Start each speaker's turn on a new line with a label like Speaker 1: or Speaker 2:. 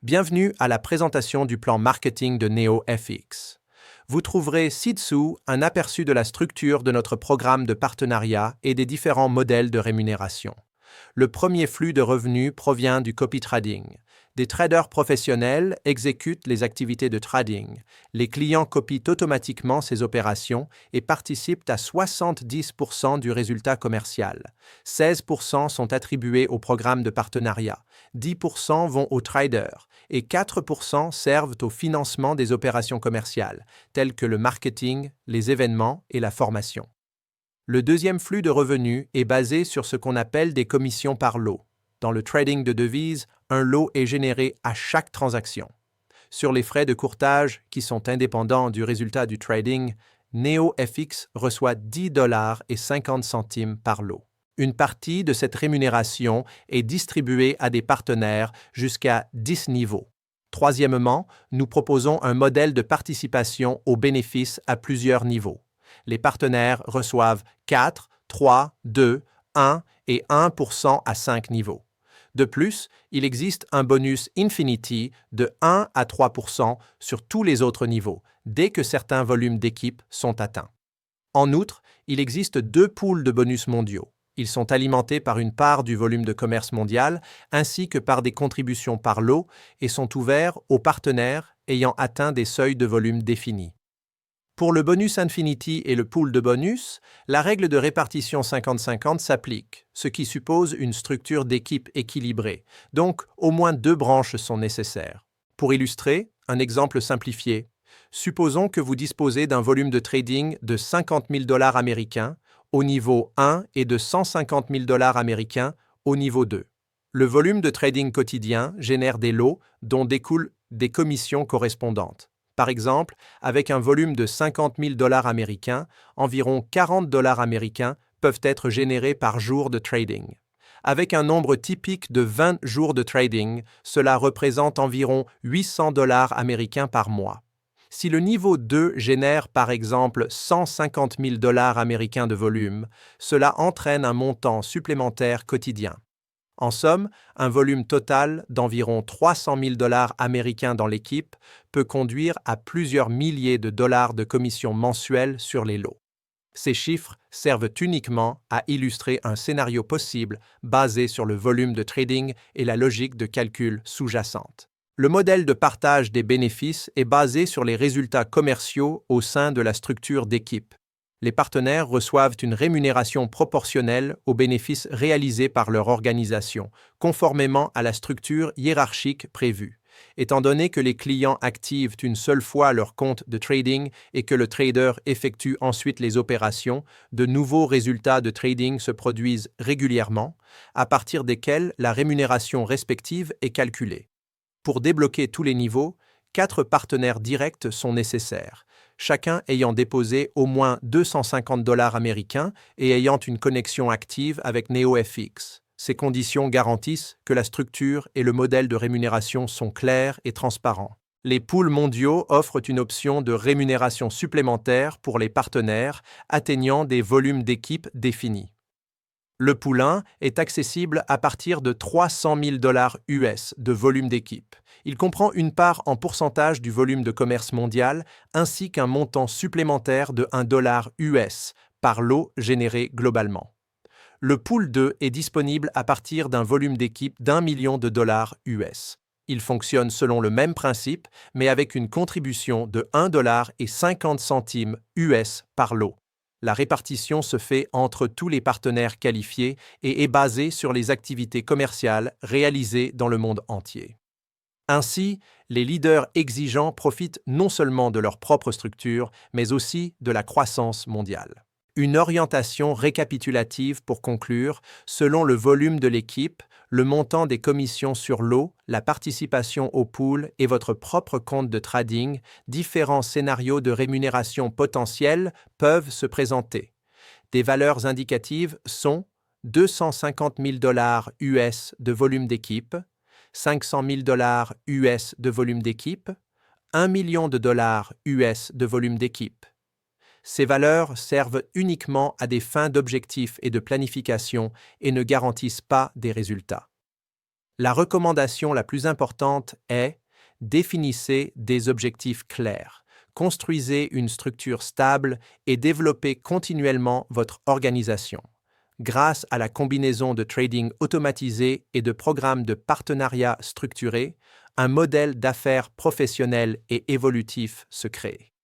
Speaker 1: Bienvenue à la présentation du plan marketing de NeoFX. Vous trouverez ci-dessous un aperçu de la structure de notre programme de partenariat et des différents modèles de rémunération. Le premier flux de revenus provient du copy trading. Des traders professionnels exécutent les activités de trading. Les clients copient automatiquement ces opérations et participent à 70% du résultat commercial. 16% sont attribués au programme de partenariat, 10% vont aux traders et 4% servent au financement des opérations commerciales, telles que le marketing, les événements et la formation. Le deuxième flux de revenus est basé sur ce qu'on appelle des commissions par lot. Dans le trading de devises, un lot est généré à chaque transaction. Sur les frais de courtage, qui sont indépendants du résultat du trading, NeoFX reçoit $10,50 par lot. Une partie de cette rémunération est distribuée à des partenaires jusqu'à 10 niveaux. Troisièmement, nous proposons un modèle de participation aux bénéfices à plusieurs niveaux. Les partenaires reçoivent 4, 3, 2, 1 et 1% à 5 niveaux. De plus, il existe un bonus Infinity de 1 à 3% sur tous les autres niveaux, dès que certains volumes d'équipe sont atteints. En outre, il existe 2 pools de bonus mondiaux. Ils sont alimentés par une part du volume de commerce mondial ainsi que par des contributions par lot et sont ouverts aux partenaires ayant atteint des seuils de volume définis. Pour le bonus Infinity et le pool de bonus, la règle de répartition 50-50 s'applique, ce qui suppose une structure d'équipe équilibrée, donc au moins 2 branches sont nécessaires. Pour illustrer, un exemple simplifié, supposons que vous disposez d'un volume de trading de $50,000 américains au niveau 1 et de $150,000 américains au niveau 2. Le volume de trading quotidien génère des lots dont découlent des commissions correspondantes. Par exemple, avec un volume de $50,000 américains, environ $40 américains peuvent être générés par jour de trading. Avec un nombre typique de 20 jours de trading, cela représente environ $800 américains par mois. Si le niveau 2 génère par exemple $150,000 américains de volume, cela entraîne un montant supplémentaire quotidien. En somme, un volume total d'environ $300,000 américains dans l'équipe peut conduire à plusieurs milliers de dollars de commissions mensuelles sur les lots. Ces chiffres servent uniquement à illustrer un scénario possible basé sur le volume de trading et la logique de calcul sous-jacente. Le modèle de partage des bénéfices est basé sur les résultats commerciaux au sein de la structure d'équipe. Les partenaires reçoivent une rémunération proportionnelle aux bénéfices réalisés par leur organisation, conformément à la structure hiérarchique prévue. Étant donné que les clients activent une seule fois leur compte de trading et que le trader effectue ensuite les opérations, de nouveaux résultats de trading se produisent régulièrement, à partir desquels la rémunération respective est calculée. Pour débloquer tous les niveaux, 4 partenaires directs sont nécessaires, chacun ayant déposé au moins $250 américains et ayant une connexion active avec NeoFX. Ces conditions garantissent que la structure et le modèle de rémunération sont clairs et transparents. Les pools mondiaux offrent une option de rémunération supplémentaire pour les partenaires atteignant des volumes d'équipe définis. Le pool 1 est accessible à partir de $300,000 US de volume d'équipe. Il comprend une part en pourcentage du volume de commerce mondial ainsi qu'un montant supplémentaire de $1 US par lot généré globalement. Le pool 2 est disponible à partir d'un volume d'équipe d'$1 million US. Il fonctionne selon le même principe, mais avec une contribution de $1,50 US par lot. La répartition se fait entre tous les partenaires qualifiés et est basée sur les activités commerciales réalisées dans le monde entier. Ainsi, les leaders exigeants profitent non seulement de leur propre structure, mais aussi de la croissance mondiale. Une orientation récapitulative pour conclure, selon le volume de l'équipe, le montant des commissions sur lot, la participation au pool et votre propre compte de trading, différents scénarios de rémunération potentiels peuvent se présenter. Des valeurs indicatives sont $250,000 US de volume d'équipe, $500,000 US de volume d'équipe, $1 million US de volume d'équipe. Ces valeurs servent uniquement à des fins d'objectifs et de planification et ne garantissent pas des résultats. La recommandation la plus importante est: définissez des objectifs clairs, construisez une structure stable et développez continuellement votre organisation. Grâce à la combinaison de trading automatisé et de programmes de partenariat structurés, un modèle d'affaires professionnel et évolutif se crée.